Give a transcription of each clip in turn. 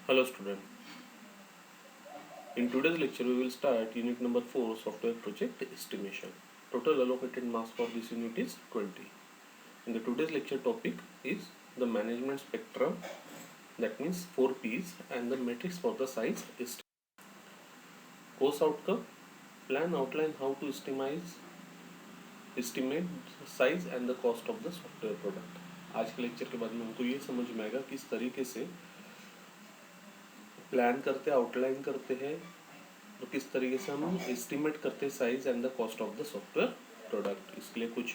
Hello student. In today's lecture we will start unit number 4 software project estimation. Total allocated marks for this unit is 20. In the today's lecture topic is the management spectrum, that means 4 P's, and the metrics for the size estimation. Course outcome, plan outline how to estimate size and the cost of the software product. आज के lecture के बाद में हमको ये समझ में आएगा किस तरीके से प्लान करते हैं, आउटलाइन करते हैं और किस तरीके से हम एस्टिमेट करते हैं size and the cost of the software product. इसके लिए कुछ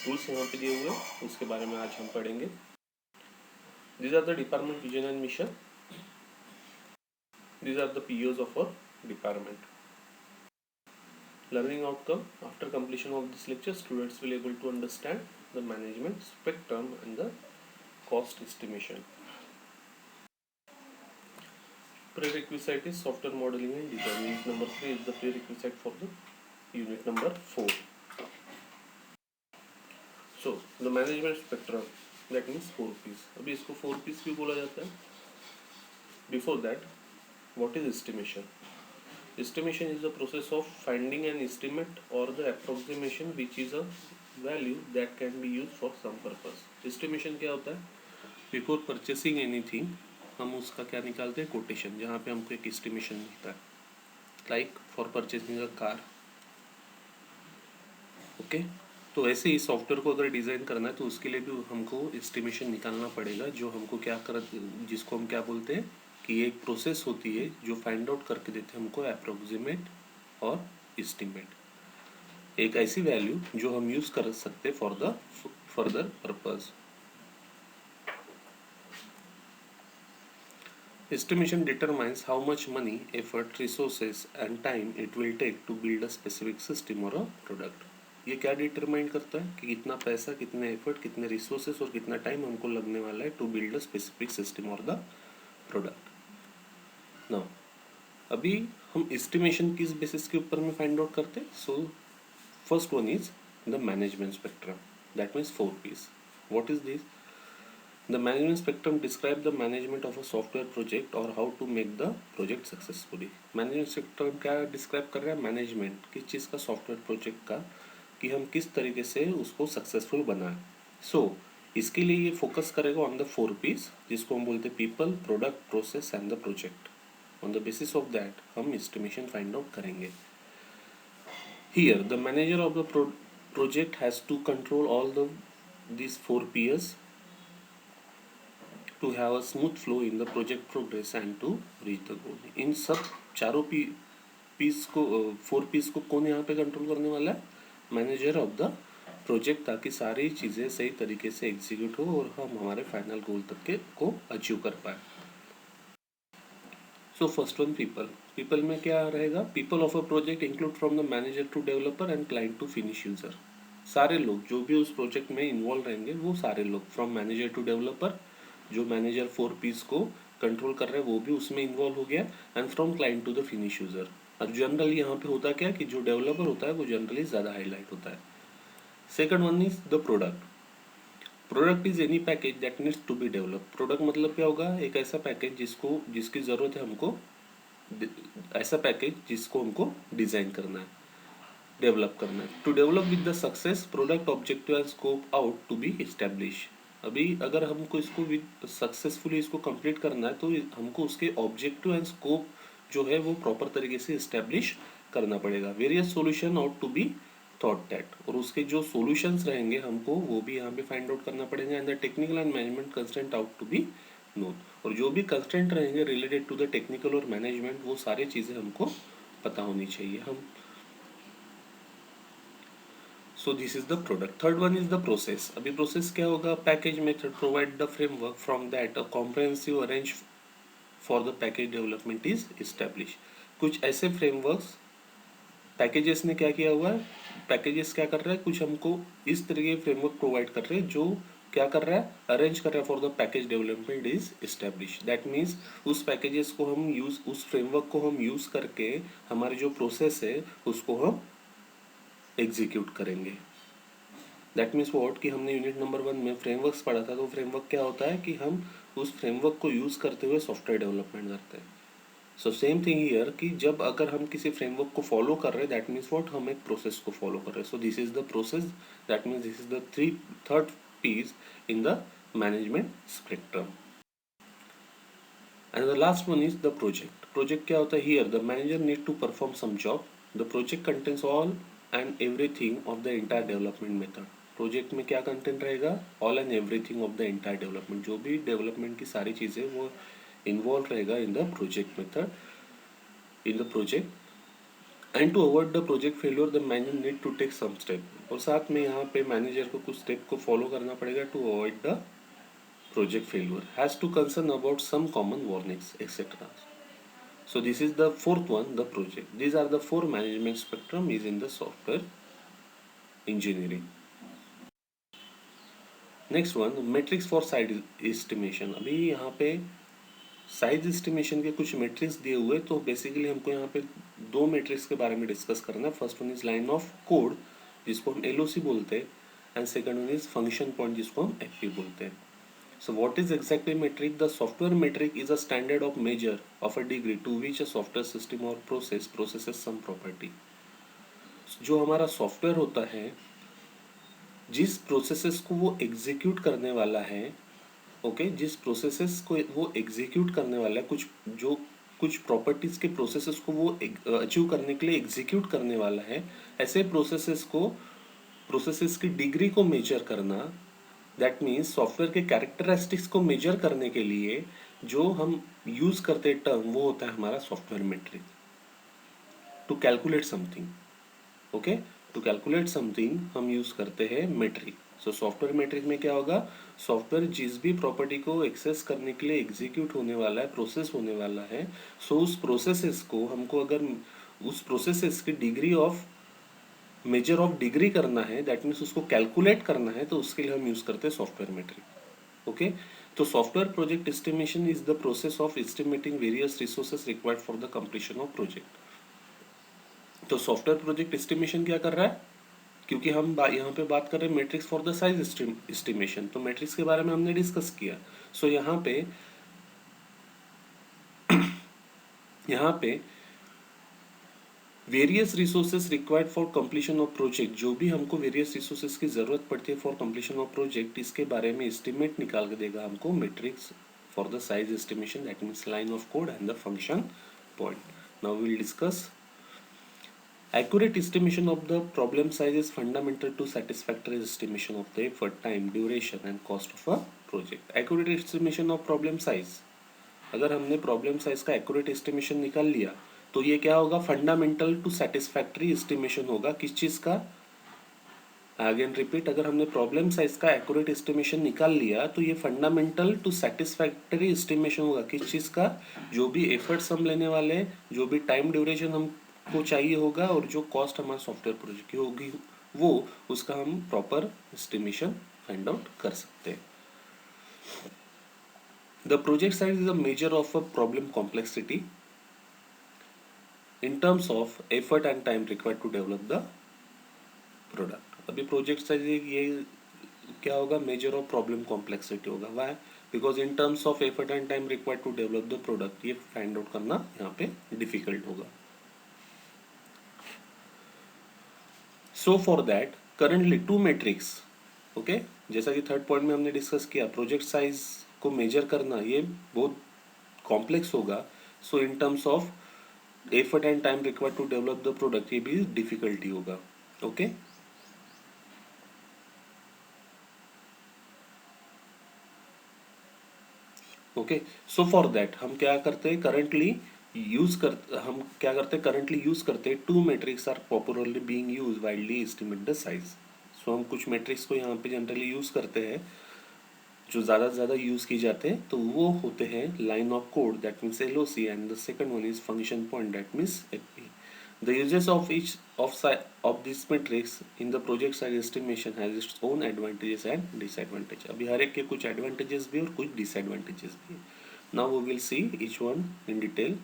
टूल्स यहाँ पे दिए हुए हैं, उसके बारे में आज हम पढ़ेंगे। These are the department vision and mission. These are the POs of our department. Learning outcome, after completion of this lecture students will able to understand the management spectrum and the cost estimation. Prerequisite is software modeling and design. Unit number 3 is the prerequisite for the unit number 4. So the management spectrum, that means 4 P's. अभी इसको 4 P's भी बोला जाता है. Before that, what is estimation? Estimation is the process of finding an estimate or the approximation which is a value that can be used for some purpose. Estimation क्या होता है? Before purchasing anything, हम उसका क्या निकालते हैं? Quotation, जहाँ पे हमको एक एस्टिमेशन मिलता है. Like for purchasing a car. Okay, तो ऐसे ही सॉफ्टवेयर को अगर डिज़ाइन करना है तो उसके लिए भी हमको एस्टिमेशन निकालना पड़ेगा, जो हमको क्या कर जिसको हम क्या बोलते हैं कि एक प्रोसेस होती है जो फाइंड आउट करके देते हैं हमको अप्रोक्सीमेट और एस्टिमेट, एक ऐसी वैल्यू जो हम यूज़ कर सकते for the further purpose. Estimation determines how much money, effort, resources and time it will take to build a specific system or a product. ये क्या डिटरमाइन करता है कि कितना पैसा, कितने एफर्ट, कितने रिसोर्सेस और कितना टाइम हमको लगने वाला है to build a specific system और द प्रोडक्ट. नाउ अभी हम एस्टिमेशन किस बेसिस के ऊपर में फाइंड आउट करते हैं? सो first one is the management spectrum, that means 4 P's. What is this? The management spectrum describes the management of a software project or how to make the project successfully. Management spectrum क्या describe कर रहा है? Management किस चीज़ का? Software project का, कि हम किस तरीके से उसको सक्सेसफुल बनाएं. सो इसके लिए ये फोकस करेगा ऑन द 4 P's, जिसको हम बोलते हैं people, product, process and the project. On the basis of that हम एस्टिमेशन फाइंड आउट करेंगे. Here the manager of the project has to control all the these 4 P's to have a smooth flow in the project progress and to reach the goal. इन सब चारों piece को 4 P's को कौन यहाँ पे control करने वाला है? मैनेजर ऑफ द प्रोजेक्ट, ताकि सारी चीज़ें सही तरीके से एग्जीक्यूट हो और हम हमारे फाइनल गोल तक के को अचीव कर पाए. So first one people. People में क्या रहेगा? People of a project include from the manager to developer and client to finish user. सारे लोग जो भी उस प्रोजेक्ट में इन्वॉल्व रहेंगे वो सारे लोग, फ्रॉम मैनेजर टू डेवलपर, जो मैनेजर 4 P's को कंट्रोल कर रहे हैं वो भी उसमें इन्वॉल्व हो गया, and from client to the finish user. और जनरली यहाँ पे होता क्या कि जो डेवलपर होता है वो जनरली ज़्यादा हाईलाइट होता है. Second one is the product. Product is any package that needs to be develop. Product मतलब क्या होगा? एक ऐसा पैकेज जिसकी ज़रूरत है हमको, ऐसा पैकेज जिसको हमको डिज़ाइन करना है, डेवलप करना है. To develop with the success product objective and scope out to be establish. अभी अगर हमको इसको विद सक्सेसफुली इसको कंप्लीट करना है तो हमको उसके ऑब्जेक्टिव एंड स्कोप जो है वो प्रॉपर तरीके से इस्टेब्लिश करना पड़ेगा. Various solution out to be thought that, और उसके जो सॉल्यूशंस रहेंगे हमको वो भी यहाँ पे फाइंड आउट करना पड़ेगा. And the technical and management constraint out to be known, और जो भी कंस्ट्रेंट रहेंगे रिलेटेड टू द टेक्निकल और मैनेजमेंट वो सारी चीज़ें हमको पता होनी चाहिए. हम So this is the product. Third one is the process. अभी process क्या होगा? Package method provide the framework. From that a comprehensive arrange for the package development is established. कुछ ऐसे frameworks packages ने क्या किया हुआ है? Packages क्या कर रहा है? कुछ हमको इस तरह के framework provide कर रहे हैं जो क्या कर रहा है? अरेंज कर रहा है for the package development is establish. That means उस पैकेजेस को हम यूज, उस फ्रेमवर्क को हम यूज करके हमारी जो प्रोसेस है उसको हम एग्जीक्यूट करेंगे. दैट मीन्स वॉट कि हमने यूनिट नंबर 1 में फ्रेमवर्क्स पढ़ा था. तो फ्रेमवर्क क्या होता है कि हम उस फ्रेमवर्क को यूज़ करते हुए सॉफ्टवेयर डेवलपमेंट करते हैं. सो सेम थिंग हियर कि जब अगर हम किसी फ्रेमवर्क को फॉलो कर रहे हैं दैट मीन्स व्हाट, हम एक प्रोसेस को फॉलो कर रहे हैं. So this is the process, that means this is the third piece in the management spectrum. And the last one is the project. Project क्या होता है? Here the manager need to perform some job. The project contains all and everything of the entire development method. Project में क्या content रहेगा? All and everything of the entire development. जो भी development की सारी चीज़ें वो इन्वॉल्व रहेगा in the project method, in the project. And to avoid the project failure the manager need to take some step. और साथ में यहाँ पे मैनेजर को कुछ स्टेप को फॉलो करना पड़ेगा to avoid the project failure, has to concern about some common warnings, etc. So this is the fourth one, the project. These are the four management spectrum is in the software engineering. Next one, metrics for size estimation. अभी यहाँ पे size estimation के कुछ matrix दिए हुए, तो basically हमको यहाँ पे दो मेट्रिक्स के बारे में डिस्कस करना है. First one is line of code जिसको हम LOC बोलते हैं, and second one is function point जिसको हम FP बोलते हैं. So what is exactly metric? The software metric is a standard of measure of a degree to which a software system or process processes some property. जो हमारा software होता है, जिस processes को वो एग्जीक्यूट करने वाला है, ओके, जिस प्रोसेसेस को वो एग्जीक्यूट करने वाला है, कुछ प्रॉपर्टीज के प्रोसेसेस को वो अचीव करने के लिए एग्जीक्यूट करने वाला है, ऐसे प्रोसेसेस की डिग्री को मेजर करना. दैट मीन्स सॉफ्टवेयर के कैरेक्टरिस्टिक्स को मेजर करने के लिए जो हम यूज करते हैं टर्म, वो होता है हमारा software metric. To calculate something, okay, to calculate something हम यूज करते हैं मेट्रिक. सो सॉफ्टवेयर मेट्रिक में क्या होगा? सॉफ्टवेयर जिस भी प्रॉपर्टी को एक्सेस करने के लिए एग्जीक्यूट होने वाला है, प्रोसेस होने वाला है, सो उस प्रोसेसेस को हमको अगर उस प्रोसेसेस की degree of measure of degree करना है, दैट मीन्स उसको कैलकुलेट करना है, तो उसके लिए हम यूज करते हैं सॉफ्टवेयर मेट्रिक. ओके, तो software project estimation is the process of estimating various resources required for the completion of project. तो सॉफ्टवेयर प्रोजेक्ट एस्टिमेशन क्या कर रहा है? क्योंकि हम यहाँ पे बात कर रहे हैं matrix for the size estimation, तो मैट्रिक्स के बारे में हमने डिस्कस किया. सो यहाँ पे various resources required for completion of project, जो भी हमको वेरियस रिसोर्सेज की जरूरत पड़ती है फॉर कंप्लीशन ऑफ प्रोजेक्ट, इसके बारे में एस्टिमेट निकाल के देगा हमको matrix for the size estimation, that means line of code and the function point. Now we will discuss. Accurate estimation of the problem size is fundamental to satisfactory estimation of the effort, time, duration and cost of a project. Accurate estimation of problem size. अगर हमने problem size का accurate estimation निकाल लिया तो ये क्या होगा? Fundamental to satisfactory estimation होगा. किस चीज का? अगेन रिपीट, अगर हमने प्रॉब्लम साइज का एक्यूरेट एस्टिमेशन निकाल लिया तो ये फंडामेंटल टू सेटिस्फैक्टरी एस्टिमेशन होगा. किस चीज का? जो भी एफर्ट्स हम लेने वाले हैं, जो भी टाइम ड्यूरेशन हमको चाहिए होगा, और जो कॉस्ट हमारे सॉफ्टवेयर प्रोजेक्ट की होगी, वो उसका हम प्रॉपर एस्टिमेशन फाइंड आउट कर सकते हैं. The project size is a measure of a problem complexity in terms of effort and time required to develop the product. अभी प्रोजेक्ट साइज ये क्या होगा? मेजर ऑफ प्रॉब्लम कॉम्प्लेक्सिटी होगा. Why? Because in terms of effort and time required to develop the product, ये find out करना यहाँ पे difficult होगा. So for that currently two metrics, okay, जैसा कि थर्ड पॉइंट में हमने डिस्कस किया, प्रोजेक्ट साइज को मेजर करना ये बहुत कॉम्प्लेक्स होगा. So in terms of effort and time required to develop the product, ये भी डिफिकल्टी होगा. Okay, okay, so for that हम क्या करते हैं? करंटली यूज करते हैं two metrics are popularly being use widely estimate the size. So हम कुछ मेट्रिक्स को यहाँ पे जनरली यूज करते हैं जो ज़्यादा से ज़्यादा यूज़ की जाते हैं, तो वो होते हैं line of code, that means LOC, and the second one is function point, that means FP. The uses of each of this matrix in the project size estimation has its own advantages and disadvantage. अभी हर एक के कुछ advantages भी और कुछ disadvantages भी. Now we will see each one in detail.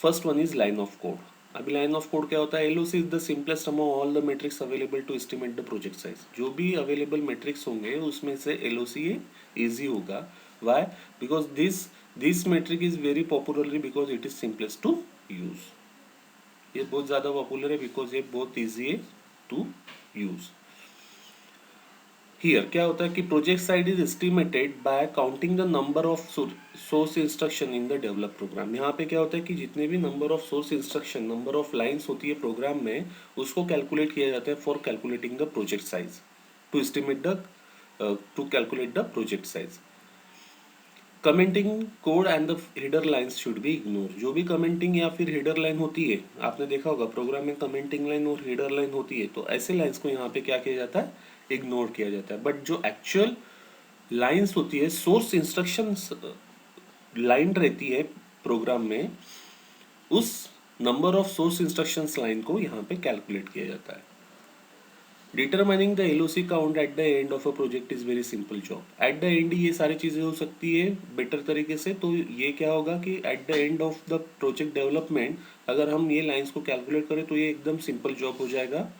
First one is line of code. अभी line of code क्या होता है? LOC is the simplest among all the matrix available to estimate the project size. जो भी available matrix होंगे उसमें से LOC easy होगा. Why? Because this metric is very popularly because it is simplest to use. ये बहुत ज़्यादा popular है बिकॉज ये बहुत ईजी है टू यूज. हियर क्या होता है कि project size is estimated by counting the number of source instruction in the develop program. यहाँ पे क्या होता है कि जितने भी number of source instruction, number of lines होती है प्रोग्राम में, उसको कैलकुलेट किया जाता है for calculating the project size, to estimate the to calculate the project size. Commenting code and the header lines should be ignore. जो भी commenting या फिर हेडर लाइन होती है, आपने देखा होगा प्रोग्राम में कमेंटिंग लाइन और हेडर लाइन होती है, तो ऐसे लाइंस को यहाँ पे क्या किया जाता है, इग्नोर किया जाता है. बट जो एक्चुअल लाइंस होती है, सोर्स इंस्ट्रक्शंस लाइन रहती है प्रोग्राम में, उस number of source instructions line को यहाँ पे कैलकुलेट किया जाता है. Determining the LOC count at the end of a project is very simple job. At the end ये सारी चीज़ें हो सकती है बेटर तरीके से. तो ये क्या होगा कि at the end of the project development अगर हम ये लाइंस को कैलकुलेट करें तो ये एकदम सिंपल जॉब हो जाएगा.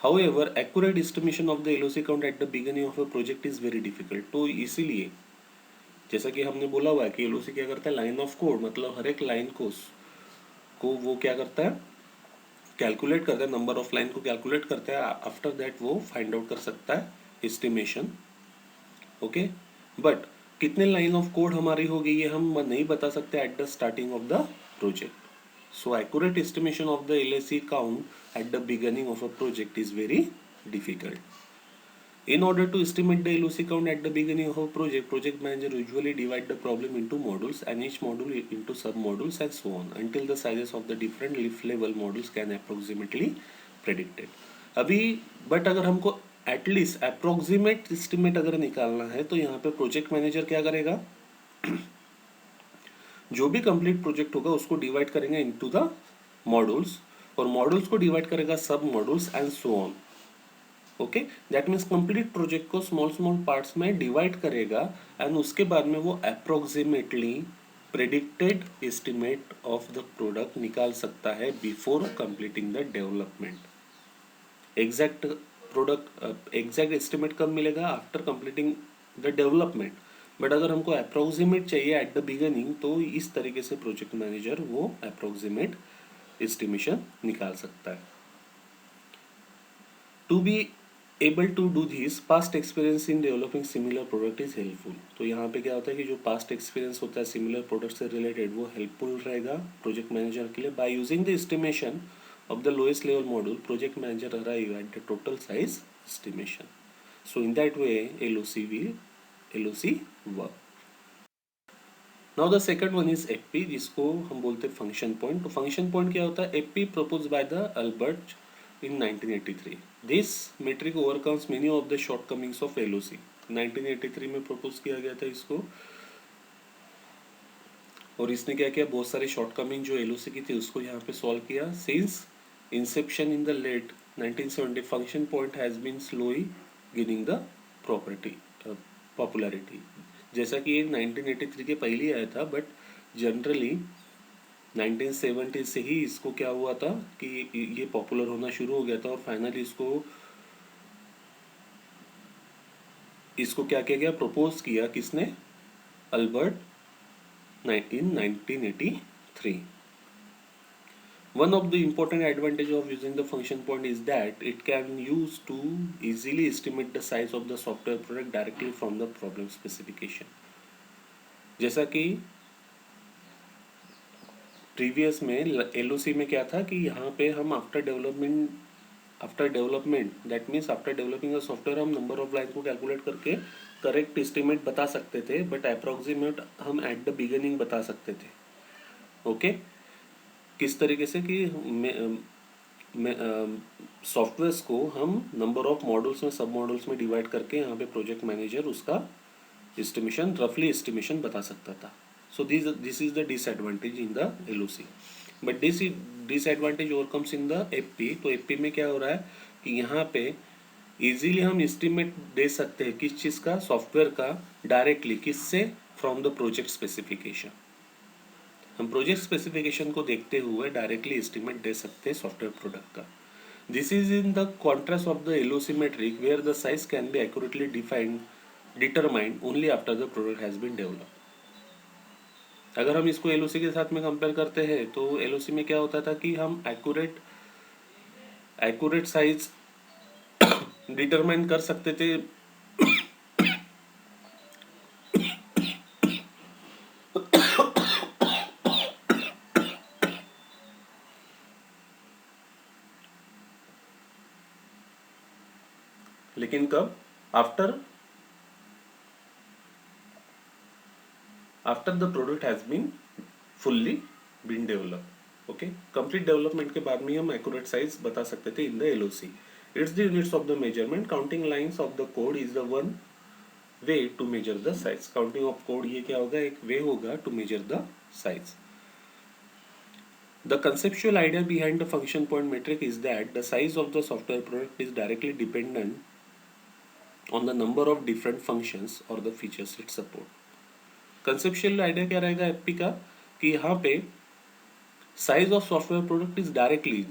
However, accurate estimation of the LOC count at the beginning of a project is very difficult. तो इसीलिए जैसा कि हमने बोला हुआ है कि LOC क्या करता है, लाइन ऑफ कोड, मतलब हर एक लाइन को वो क्या करता है, कैलकुलेट करता है, नंबर ऑफ लाइन को कैलकुलेट करता है. आफ्टर दैट वो फाइंड आउट कर सकता है एस्टिमेशन. ओके, बट कितने लाइन ऑफ कोड हमारी होगी ये हम नहीं बता सकते at the starting of the project. So accurate estimation of the LOC count at the beginning of a project is very difficult. In order to estimate the LOC count at the beginning of a project, project manager usually divide the problem into modules and each module into sub-modules and so on until the sizes of the different level modules can approximately predicted. अभी but अगर हमको at least approximate estimate अगर निकालना है तो यहाँ पे project manager क्या करेगा, जो भी कंप्लीट प्रोजेक्ट होगा उसको डिवाइड करेंगे इनटू द मॉड्यूल्स और मॉड्यूल्स को डिवाइड करेगा सब modules and so on. Okay, that means complete project को स्मॉल स्मॉल पार्ट्स में डिवाइड करेगा एंड उसके बाद में वो approximately predicted estimate of the product निकाल सकता है before completing the development. Exact product exact estimate कब मिलेगा, after completing the development. But अगर हमको अप्रोक्सीमेट चाहिए एट द बिगनिंग तो इस तरीके से प्रोजेक्ट मैनेजर वो अप्रोक्सीमेट एस्टिमेशन निकाल सकता है. To be able to do this, past experience in developing similar product is helpful. तो यहाँ पे क्या होता है कि जो पास्ट एक्सपीरियंस होता है सिमिलर प्रोडक्ट से रिलेटेड वो हेल्पफुल रहेगा प्रोजेक्ट मैनेजर के लिए. By using the estimation of the lowest level module, project manager arrive at the total size estimation. So in that way LOC work. Now the second one is FP, जिसको हम बोलते हैं function point. तो function point क्या होता है, FP proposed by the Albert in 1983. This metric overcomes many of the shortcomings of LOC. 1983 में propose किया गया था इसको और इसने क्या किया, बहुत सारे शॉर्टकमिंग जो LOC की थी उसको यहाँ पे सॉल्व किया. Since inception in the late 1970, function point has been slowly gaining the popularity. जैसा कि ये 1983 के पहले आया था बट जनरली 1970 से ही इसको क्या हुआ था कि ये पॉपुलर होना शुरू हो गया था और फाइनली इसको क्या किया गया, प्रपोज किया किसने, Albert in 1983. One of the important advantage of using the function point is that it can use to easily estimate the size of the software product directly from the problem specification. जैसा कि previous में LOC में क्या था कि यहाँ पे हम after development that means after developing a software हम नंबर ऑफ लाइन को कैलकुलेट करके करेक्ट एस्टिमेट बता सकते थे बट अप्रोक्सीमेट हम एट द बिगिनिंग बता सकते थे. ओके, किस तरीके से कि सॉफ्टवेयर्स को हम नंबर ऑफ मॉड्यूल्स में सब मॉड्यूल्स में डिवाइड करके यहाँ पे प्रोजेक्ट मैनेजर उसका एस्टिमेशन रफली एस्टिमेशन बता सकता था. सो this is the disadvantage in the LOC. But this disadvantage overcomes in the FP. तो FP में क्या हो रहा है कि यहाँ पे इजीली हम एस्टिमेट दे सकते हैं किस चीज़ का, सॉफ्टवेयर का, डायरेक्टली किससे, फ्रॉम द प्रोजेक्ट स्पेसिफिकेशन. हम प्रोजेक्ट स्पेसिफिकेशन को देखते हुए डायरेक्टली एस्टिमेट दे सकते हैं सॉफ्टवेयर प्रोडक्ट का. This is in the contrast of the LOC metric where the size can be accurately defined determined only after the product has been developed. अगर हम इसको एलओसी के साथ में कंपेयर करते हैं तो एलओसी में क्या होता था कि हम एक्यूरेट साइज डिटरमाइन कर सकते थे, लेकिन कब? After after the product has been fully been develop. Okay, complete development के बाद में हम एक्यूरेट साइज बता सकते थे in the LOC. It's the units of the measurement. Counting lines of the code is the one way to measure the size. Counting of code ये क्या होगा? एक वे होगा to measure the size. The conceptual idea behind the function point metric is that the size of the software product is directly dependent on the number of different functions or the features it support. Conceptual idea क्या रहेगा AP का कि यहाँ पे size of software product is directly,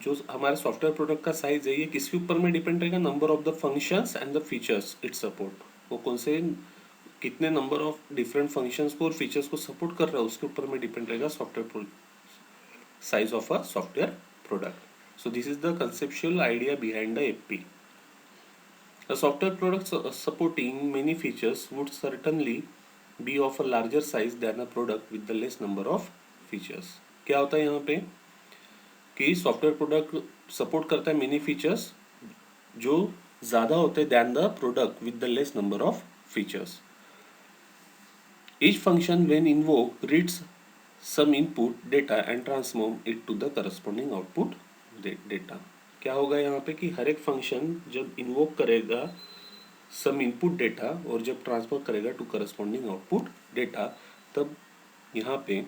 जो हमारे software product का size है ये किसके ऊपर में डिपेंड रहेगा? Number of the functions and the features it support. वो कौन से कितने नंबर ऑफ डिफरेंट फंक्शंस को और फीचर्स को सपोर्ट कर रहा है उसके ऊपर में डिपेंड रहेगा software size of a software product. So this is the conceptual idea behind the FP. A software product supporting many features would certainly be of a larger size than a product with the less number of features. क्या होता है यहाँ पे कि software product support करता है many features जो ज़्यादा होते हैं than the product with the less number of features. Each function when invoked reads some input data and transform it to the corresponding output data। क्या होगा यहाँ पे कि हर एक फंक्शन जब इन्वोक करेगा सम इनपुट डेटा और जब ट्रांसफर करेगा टू करस्पॉन्डिंग आउटपुट डेटा, तब यहाँ पे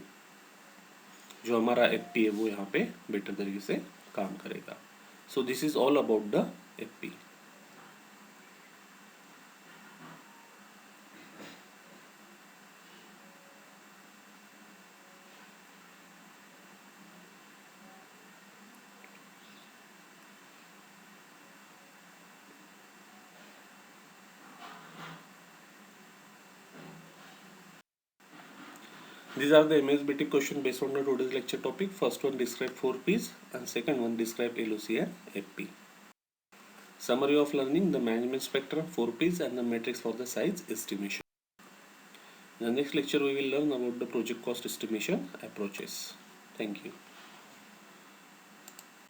जो हमारा एफपी है वो यहाँ पे बेटर तरीके से काम करेगा। सो this is all about the FP. These are the MSBT question based on the today's lecture topic. First one describe 4Ps and second one describe LOC and FP. Summary of learning the management spectrum, 4Ps and the matrix for the size estimation. In the next lecture we will learn about the project cost estimation approaches. Thank you.